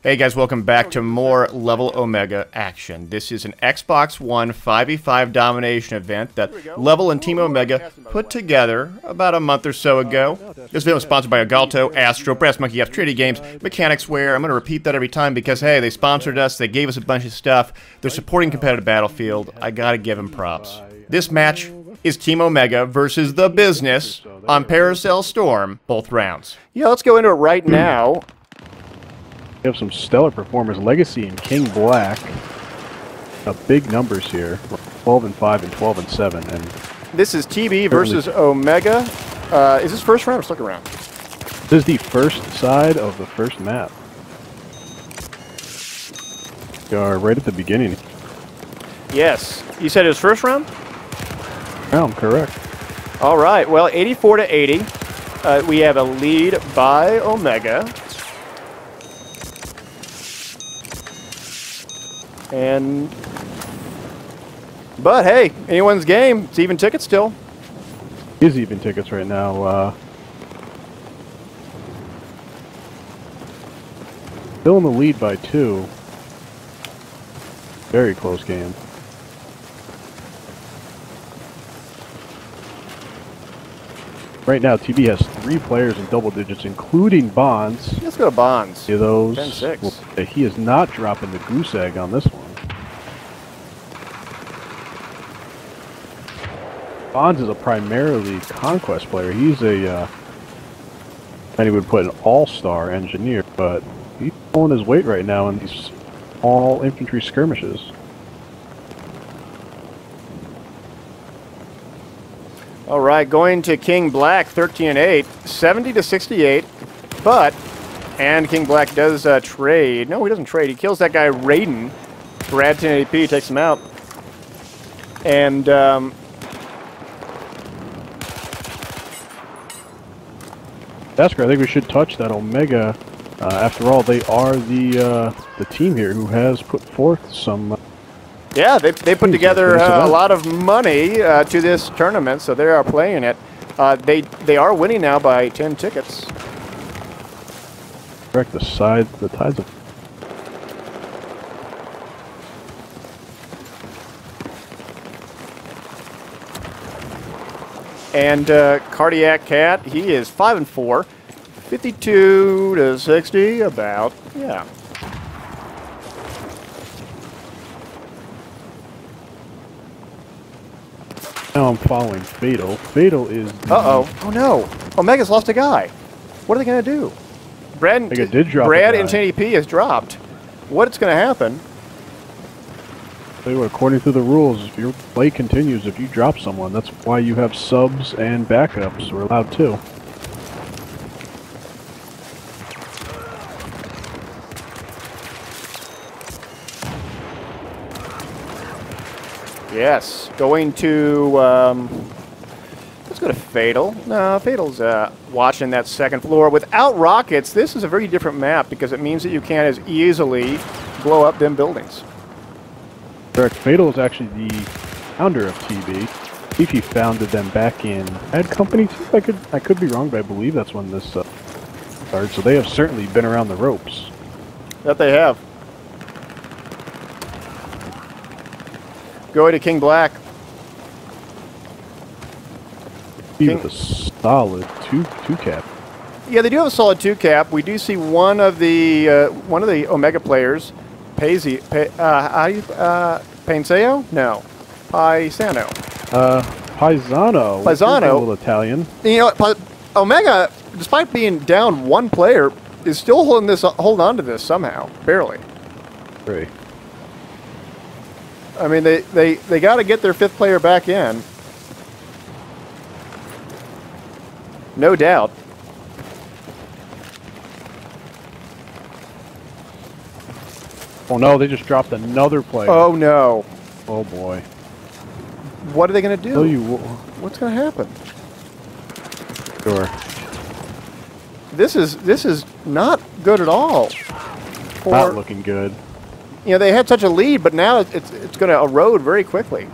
Hey guys, welcome back to more Level Omega action. This is an Xbox One 5v5 domination event that Level and Team Omega put together about a month or so ago. This video is sponsored by Agalto, Astro, Brass Monkey F, Trinity Games, Mechanicsware. I'm going to repeat that every time because, hey, they sponsored us, they gave us a bunch of stuff, they're supporting competitive Battlefield. I gotta give them props. This match is Team Omega versus The Business on Paracel Storm, both rounds. Yeah, let's go into it right now. We have some stellar performers, Legacy and King Black. Big numbers here, 12 and 5 and 12 and 7. And this is TB versus Omega. Is this first round or second round? This is the first side of the first map. We are right at the beginning. Yes. You said it was first round? Round, correct. All right. Well, 84 to 80. We have a lead by Omega. But hey, anyone's game. It's even tickets still. It is even tickets right now. Still in the lead by 2. Very close game. Right now, TB has 3 players in double digits, including Bonds. Let's go to Bonds. Those 10-6. Well, he is not dropping the goose egg on this one. Bonds is a primarily conquest player. He's a, and he would put an all-star engineer, but he's pulling his weight right now in these all infantry skirmishes. All right, going to King Black, 13 and 8, 70 to 68. And King Black does trade. No, he doesn't trade. He kills that guy Raiden. Brad 1080p takes him out. And Daskro, I think we should touch that Omega. After all, they are the team here who has put forth some. Yeah, they put together a lot of money to this tournament, so they are playing it. They are winning now by 10 tickets. Correct. The tides of. And Cardiac Cat, he is 5 and 4, 52 to 60, about, yeah. Now I'm following Fatal. Fatal is. Uh-oh. Oh, no. Omega's lost a guy. What are they going to do? Brad and 1080p has dropped. What's going to happen? Tell you what, according to the rules, if your play continues, if you drop someone, that's why you have subs and backups. We're allowed to. Yes, going to, let's go to Fatal. No, Fatal's watching that second floor. Without rockets, this is a very different map because it means that you can't as easily blow up them buildings. Correct. Fatal is actually the founder of TB. I think he founded them back in Ad Company 2. I could be wrong, but I believe that's when this started. So they have certainly been around the ropes. That they have. Going to King Black. With a solid two cap. Yeah, they do have a solid 2 cap. We do see one of the Omega players, Paiseo? No, Paisano. Paisano. Paisano. A little Italian. You know, Omega, despite being down 1 player, is still holding on to this somehow, barely. Great. I mean, they got to get their 5th player back in. No doubt. Oh no, they just dropped another player. Oh no. Oh boy. What are they going to do? Tell you what's going to happen? Sure. This is not good at all. Not looking good. You know, they had such a lead, but now it's going to erode very quickly.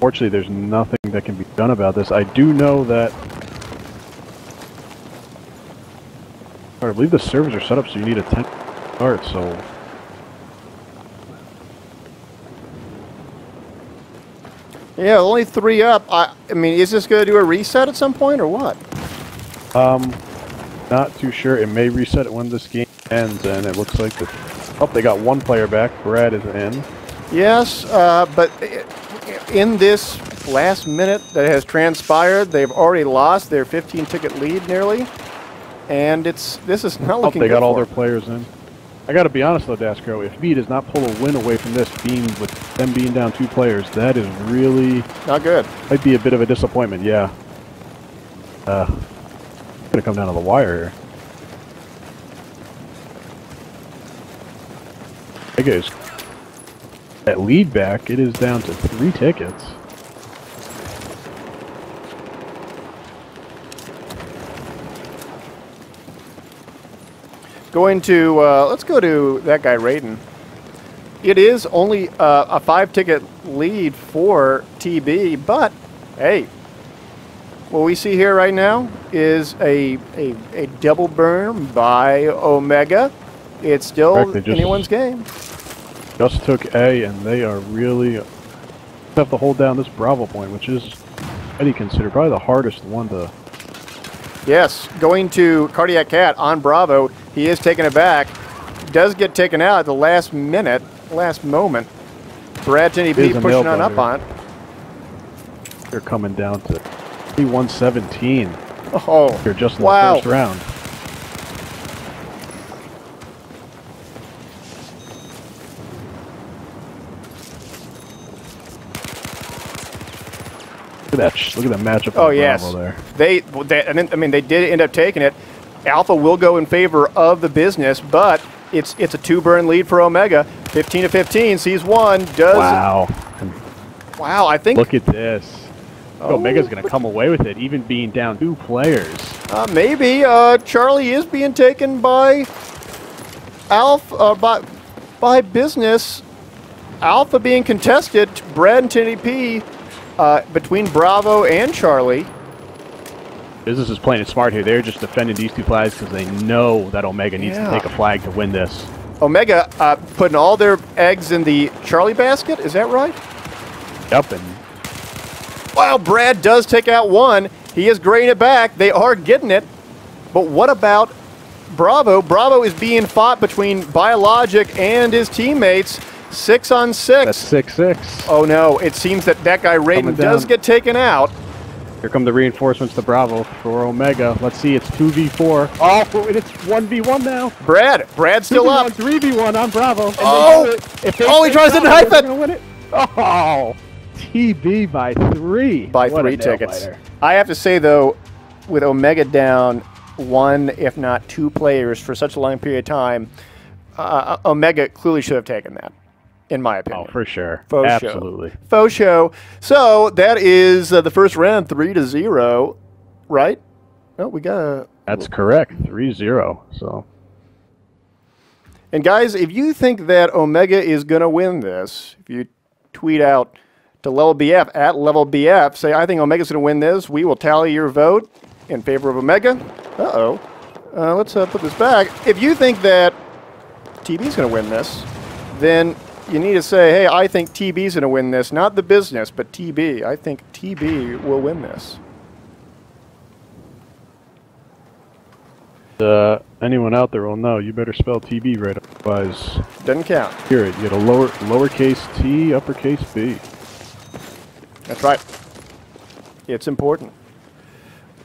Fortunately, there's nothing that can be done about this. I do know that I believe the servers are set up so you need a 10 start, so... Yeah, only 3 up. I mean, is this going to do a reset at some point or what? Not too sure. It may reset it when this game ends, and it looks like the... Oh, they got 1 player back. Brad is in. Yes, but in this last minute that has transpired, they've already lost their 15-ticket lead nearly, and this is not looking good. They got all their players in. I got to be honest though, Daskro, if B does not pull a win away from this, with them being down 2 players, that is really not good. Might be a bit of a disappointment. Yeah. Gonna come down to the wire here. I guess that lead back. It is down to 3 tickets. Going to, let's go to that guy, Raiden. It is only a 5-ticket lead for TB, but, hey, what we see here right now is a double burn by Omega. It's still anyone's game. Just took A, and they are really have to hold down this Bravo point, which is, I do consider, probably the hardest one to... Yes, going to Cardiac Cat on Bravo. He is taken aback. Does get taken out at the last minute, last moment. Brad P pushing on up on it. They're coming down to 117. Oh, they're just in the first round. Look at that matchup. Oh yes, there. They did end up taking it. Alpha will go in favor of the business, but it's a 2-burn lead for Omega. 15-15, sees 1. Does wow? I think. Look at this. Omega's going to come away with it, even being down 2 players. Maybe Charlie is being taken by Alpha by business. Alpha being contested. Brad and Tinny P. Between Bravo and Charlie. Business is playing it smart here. They're just defending these 2 flags because they know that Omega needs to take a flag to win this. Omega putting all their eggs in the Charlie basket. Is that right? Yep. And wow, Brad does take out 1. He is graying it back. They are getting it. But what about Bravo? Bravo is being fought between Biologic and his teammates. 6 on 6. That's 6-6. Oh no, it seems that guy Raiden does get taken out. Here come the reinforcements to Bravo for Omega. Let's see, it's 2v4. Oh, it's 1v1 now. Brad's still up. 3v1 on Bravo. He tries to knife it. Win it. Oh, TB by 3. By 3 tickets. I have to say though, with Omega down 1, if not 2 players for such a long period of time, Omega clearly should have taken that. In my opinion. Oh, for sure. Absolutely. Faux show. So that is the first round, 3-0, right? No, we got a... That's correct, 3-0. So. And guys, if you think that Omega is going to win this, if you tweet out to LevelBF, at LevelBF, say, I think Omega's going to win this, we will tally your vote in favor of Omega. Let's put this back. If you think that TB's going to win this, then... you need to say, hey, I think TB's going to win this. Not the business, but TB. I think TB will win this. Anyone out there will know. You better spell TB right, otherwise... Doesn't count. Here, you get a lowercase t, uppercase B. That's right. It's important.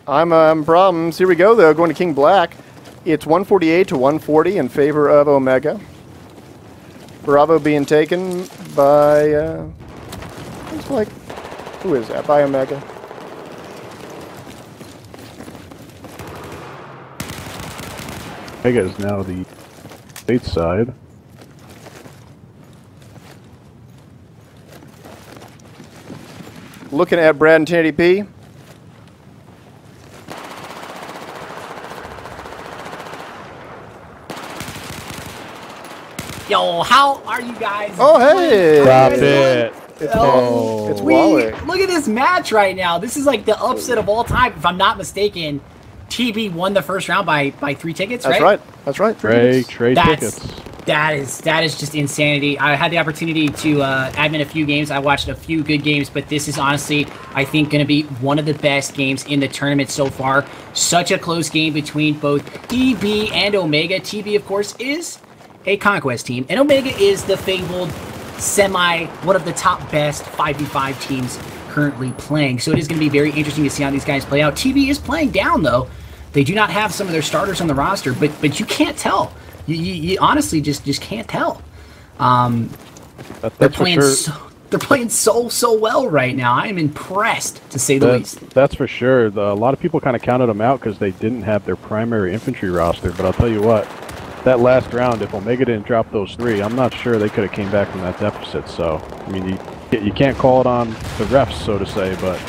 I'm problems. Here we go, though. Going to King Black. It's 148 to 140 in favor of Omega. Bravo being taken by, looks like, who is that? By Omega. Omega is now the state side. Looking at Brad and Tinny P. Yo, how are you guys? Oh, hey! Drop it. It's Wally. Look at this match right now. This is like the upset of all time, if I'm not mistaken. TB won the first round by 3 tickets, That's right? That's right. Trade tickets. That is just insanity. I had the opportunity to admin a few games. I watched a few good games, but this is honestly, I think, going to be one of the best games in the tournament so far. Such a close game between both TB and Omega. TB, of course, is a Conquest team, and Omega is the fabled one of the top best 5v5 teams currently playing. So it is going to be very interesting to see how these guys play out. TB is playing down, though. They do not have some of their starters on the roster, but you can't tell. You honestly just can't tell. They're playing so well right now. I am impressed, to say the least. That's for sure. A lot of people kind of counted them out because they didn't have their primary infantry roster. But I'll tell you what, that last round, if Omega didn't drop those 3, I'm not sure they could have came back from that deficit. So I mean, you can't call it on the refs, so to say. But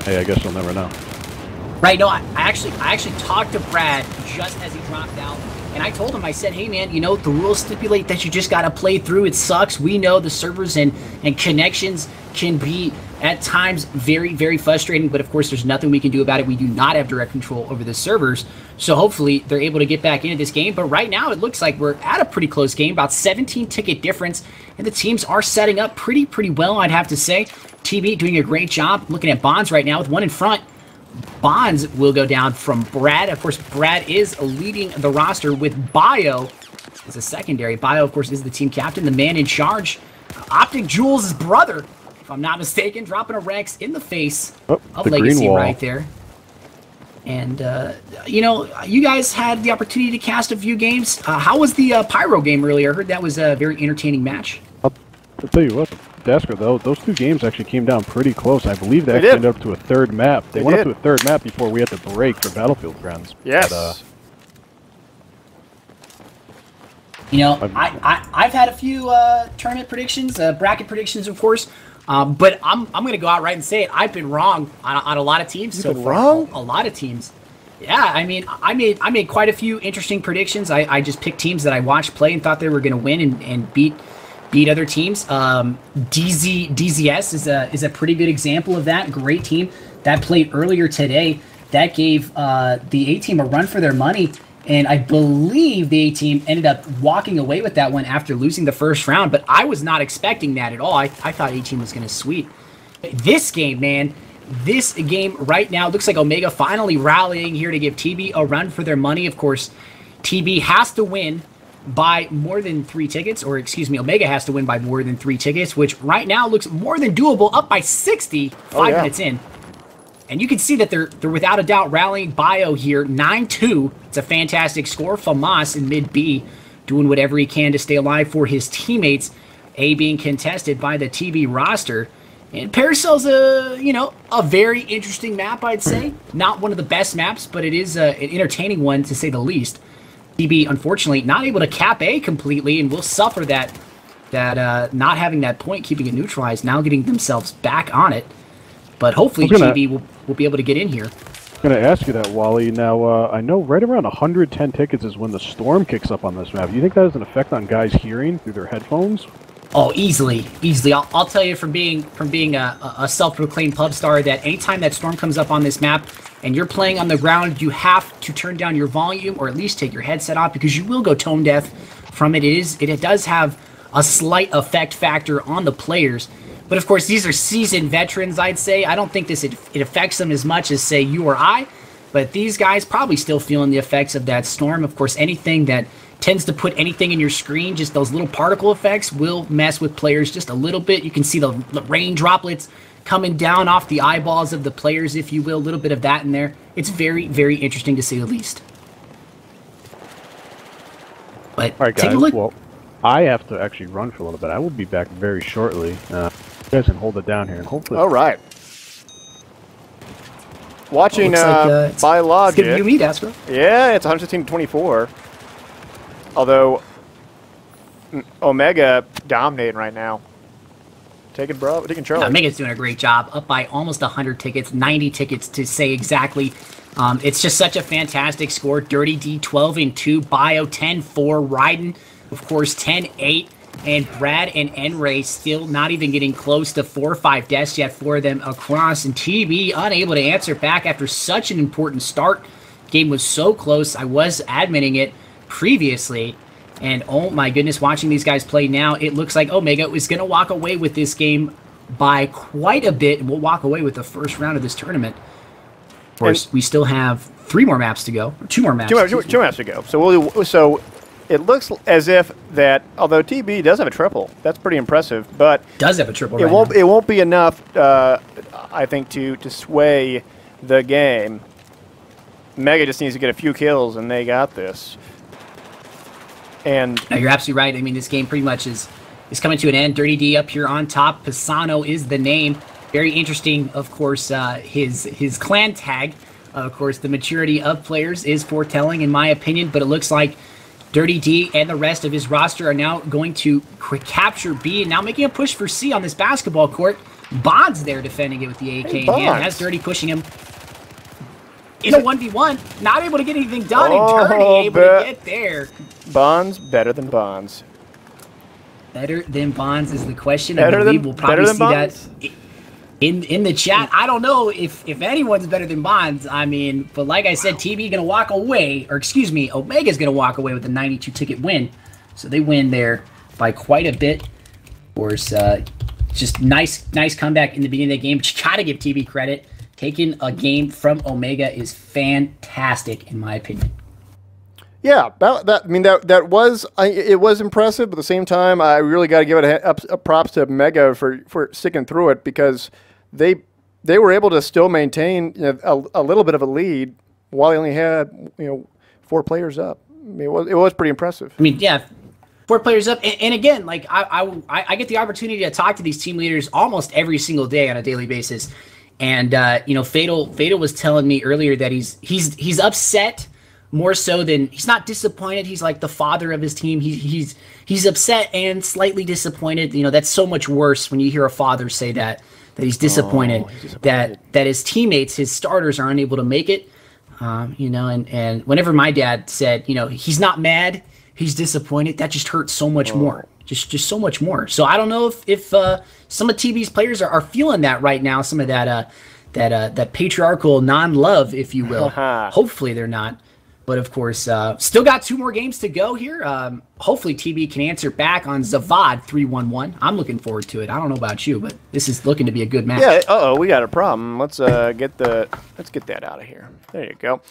hey, I guess you'll never know. Right? No, I actually talked to Brad just as he dropped out. And I told him, I said, hey man, you know, the rules stipulate that you just got to play through. It sucks. We know the servers and connections can be at times very, very frustrating. But of course, there's nothing we can do about it. We do not have direct control over the servers. So hopefully they're able to get back into this game. But right now it looks like we're at a pretty close game, about 17 ticket difference. And the teams are setting up pretty well, I'd have to say. TB doing a great job. Looking at Bonds right now with one in front. Bonds will go down from Brad. Of course, Brad is leading the roster with Bio as a secondary. Bio, of course, is the team captain, the man in charge. Optic Jules' brother, if I'm not mistaken, dropping a Rex in the face of Legacy right there. And, you know, you guys had the opportunity to cast a few games. How was the Pyro game earlier? I heard that was a very entertaining match. I'll tell you what. Daskro, though, those 2 games actually came down pretty close. I believe they actually ended up to a 3rd map. They went up to a 3rd map before we had to break for Battlefield Friends. Yes. But, you know, I've had a few tournament predictions, bracket predictions, of course. But I'm going to go out right and say it. I've been wrong on a lot of teams so far. Wrong? A lot of teams. Yeah, I mean, I made quite a few interesting predictions. I just picked teams that I watched play and thought they were going to win and beat other teams. DZS is a pretty good example of that. Great team that played earlier today. That gave the A-team a run for their money, and I believe the A-team ended up walking away with that one after losing the first round, but I was not expecting that at all. I thought A-team was going to sweep. This game, man, this game right now looks like Omega finally rallying here to give TB a run for their money. Of course, TB has to win by more than 3 tickets, or excuse me, Omega has to win by more than 3 tickets, which right now looks more than doable, up by 60, 5 minutes in. And you can see that they're without a doubt rallying Bio here, 9-2. It's a fantastic score. Famas in mid B doing whatever he can to stay alive for his teammates. A being contested by the TB roster. And Paracel's a very interesting map, I'd say. Not one of the best maps, but it is an entertaining one, to say the least. TB, unfortunately, not able to cap A completely, and will suffer that not having that point, keeping it neutralized, now getting themselves back on it. But hopefully TB will be able to get in here. I'm going to ask you that, Wally. Now, I know right around 110 tickets is when the storm kicks up on this map. Do you think that has an effect on guys hearing through their headphones? Oh, easily. I'll tell you from being a self-proclaimed pub star that anytime that storm comes up on this map and you're playing on the ground, you have to turn down your volume or at least take your headset off, because you will go tone deaf from it. It does have a slight effect factor on the players. But of course, these are seasoned veterans, I'd say. I don't think it affects them as much as, say, you or I. But these guys probably still feeling the effects of that storm. Of course, anything that tends to put anything in your screen, just those little particle effects, will mess with players just a little bit. You can see the rain droplets coming down off the eyeballs of the players, if you will. A little bit of that in there. It's very, very interesting to say the least. But all right, guys, take a look. Well, I have to actually run for a little bit. I will be back very shortly. You guys can hold it down here, and hopefully... All right. Watching like, by logic. It's gonna be me, Daskro. Yeah, it's 116-24. Although Omega dominating right now. Taking Charlie. Yeah, Omega's doing a great job. Up by almost 100 tickets, 90 tickets to say exactly. It's just such a fantastic score. Dirty D 12-2, Bio 10-4, Raiden, of course, 10-8. And Brad and N-Ray still not even getting close to 4 or 5 deaths yet for them across. And TB unable to answer back after such an important start game was so close. I was admitting it previously. And oh my goodness, watching these guys play now, it looks like Omega is going to walk away with this game by quite a bit. And we'll walk away with the first round of this tournament. Of course, we still have 3 more maps to go. Or 2 more maps. Two maps to go. So it looks as if that, although TB does have a triple, that's pretty impressive. But does have a triple. It won't be enough, I think, to sway the game. Mega just needs to get a few kills, and they got this. And no, you're absolutely right. I mean, this game pretty much is coming to an end. Dirty D up here on top. Pisano is the name. Very interesting, of course, his clan tag. Of course, the maturity of players is foretelling, in my opinion, but it looks like Dirty D and the rest of his roster are now going to capture B and now making a push for C on this basketball court. Bond's there defending it with the AK in hand. Has Dirty pushing him in a 1v1. Not able to get anything done, and Dirty able to get there. Bonds better than Bonds. Better than Bonds is the question. I believe we'll probably see that in the chat. I don't know if anyone's better than Bonds. I mean, but like I said, TB gonna walk away, or excuse me, Omega's gonna walk away with a 92 ticket win. So they win there by quite a bit. Of course, just nice comeback in the beginning of the game. But you gotta give TB credit. Taking a game from Omega is fantastic, in my opinion. Yeah, that was impressive, but at the same time, I really got to give it a props to Mega for sticking through it, because they were able to still maintain a little bit of a lead while they only had 4 players up. I mean, it was pretty impressive. I mean, yeah, 4 players up, and again, like I get the opportunity to talk to these team leaders almost every single day on a daily basis, and Fatal was telling me earlier that he's upset. More so than he's not disappointed. He's like the father of his team. He's upset and slightly disappointed. That's so much worse when you hear a father say that he's disappointed, that his teammates, his starters, are unable to make it. And whenever my dad said, he's not mad, he's disappointed, that just hurts so much more. Just so much more. So I don't know if some of TB's players are feeling that right now. Some of that patriarchal non-love, if you will. Hopefully they're not. But, of course, still got 2 more games to go here. Hopefully TB can answer back on Zavad 3-1-1. I'm looking forward to it. I don't know about you, but this is looking to be a good match. Yeah, we got a problem. Let's get that out of here. There you go.